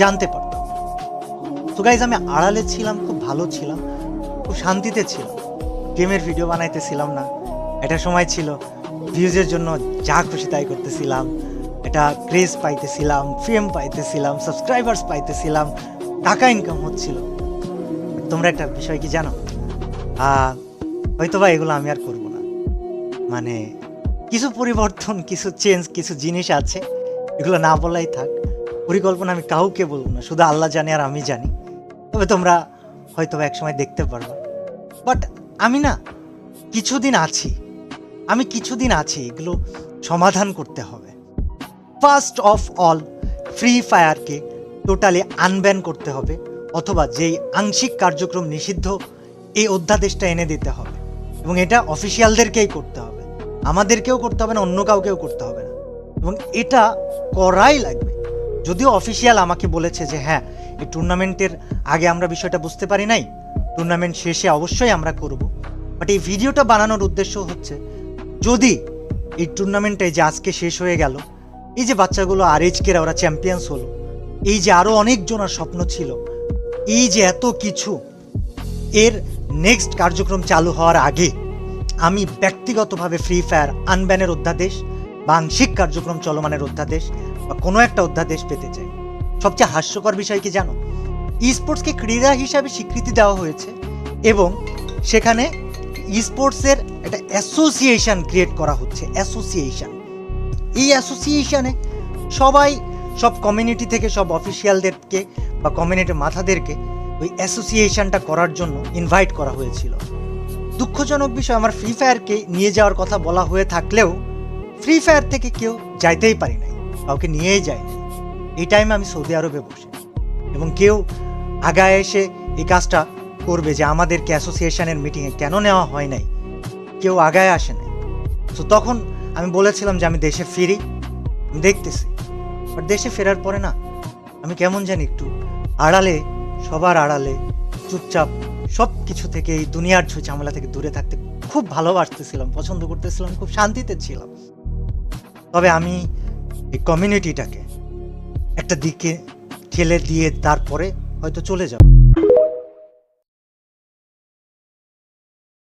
জানতে পারতাম। তো গাইজ আমি আড়ালে ছিলাম, খুব ভালো ছিলাম, খুব শান্তিতে ছিলাম। গেমের ভিডিও বানাইতেছিলাম না। একটা সময় ছিল ভিউজের জন্য যা খুশি তাই করতেছিলাম, এটা ক্রেজ পাইতেছিলাম, ফেম পাইতেছিলাম, সাবস্ক্রাইবার্স পাইতেছিলাম, টাকা ইনকাম হচ্ছিল। তোমরা একটা বিষয় কি জানো, হয়তো বা এগুলো আমি আর করবো না। মানে কিছু পরিবর্তন, কিছু চেঞ্জ, কিছু জিনিস আছে, এগুলো না বলাই থাক। পরিকল্পনা আমি কাউকে বলবো না, শুধু আল্লাহ জানে আর আমি জানি। তবে তোমরা হয়তো এক সময় দেখতে পারবে। বাট আমি না কিছুদিন আছি, এগুলো সমাধান করতে হবে। ফার্স্ট অফ অল ফ্রি ফায়ারকে টোটালি আনব্যান করতে হবে, অথবা যেই আংশিক কার্যক্রম নিষিদ্ধ এই অধ্যাদেশটা এনে দিতে হবে। এবং এটা অফিসিয়ালদেরকেই করতে হবে, আমাদেরকেও করতে হবে না, অন্য কাউকেও করতে হবে না। এবং এটা করাই লাগবে। যদিও অফিসিয়াল আমাকে বলেছে যে হ্যাঁ, এই টুর্নামেন্টের আগে আমরা বিষয়টা বুঝতে পারি নাই, টুর্নামেন্ট শেষে অবশ্যই আমরা করব। বাট এই ভিডিওটা বানানোর উদ্দেশ্য হচ্ছে, যদি এই টুর্নামেন্টে যে আজকে শেষ হয়ে গেল, এই যে বাচ্চাগুলো আরএইচকেরা ওরা চ্যাম্পিয়ন্স হলো, এই যে আরও অনেকজনের স্বপ্ন ছিল, এই যে এত কিছু, এর নেক্সট কার্যক্রম চালু হওয়ার আগে আমি ব্যক্তিগতভাবে ফ্রি ফায়ার আনব্যানের অধ্যাদেশ বা আংশিক কার্যক্রম চলমানের অধ্যাদেশ বা কোনো একটা অধ্যাদেশ পেতে চাই। সবচেয়ে হাস্যকর বিষয় কি জানো, ই স্পোর্টসকে ক্রীড়া হিসাবে স্বীকৃতি দেওয়া হয়েছে এবং সেখানে ই স্পোর্টসের একটা অ্যাসোসিয়েশন ক্রিয়েট করা হচ্ছে। এই অ্যাসোসিয়েশনে সব কমিউনিটি থেকে সব অফিসিয়ালদেরকে বা কমিউনিটির মাথাদেরকে ওই অ্যাসোসিয়েশনটা করার জন্য ইনভাইট করা হয়েছিল। দুঃখজনক বিষয়, আমার ফ্রি ফায়ারকে নিয়ে যাওয়ার কথা বলা হয়ে থাকলেও ফ্রি ফায়ার থেকে কেউ যাইতেই পারি নাই, কাউকে নিয়েই যায়নি। এই টাইমে আমি সৌদি আরবে বসে, এবং কেউ আগায় এসে এই কাজটা করবে যে আমাদেরকে অ্যাসোসিয়েশনের মিটিংয়ে কেন নেওয়া হয় নাই, কেউ আগায় আসে নাই। তো তখন আমি বলেছিলাম যে আমি দেশে ফিরি, আমি দেখতেছি। বাট দেশে ফেরার পরে না, আমি কেমন জানি একটু আড়ালে, সবার আড়ালে চুপচাপ সব কিছু থেকে, এই দুনিয়ার ঝামেলা থেকে দূরে থাকতে খুব ভালোবাসতেছিলাম, পছন্দ করতেছিলাম, খুব শান্তিতে ছিলাম। তবে আমি এই কমিউনিটিটাকে একটা দিকে ঠেলে দিয়ে তারপরে হয়তো চলে যাব।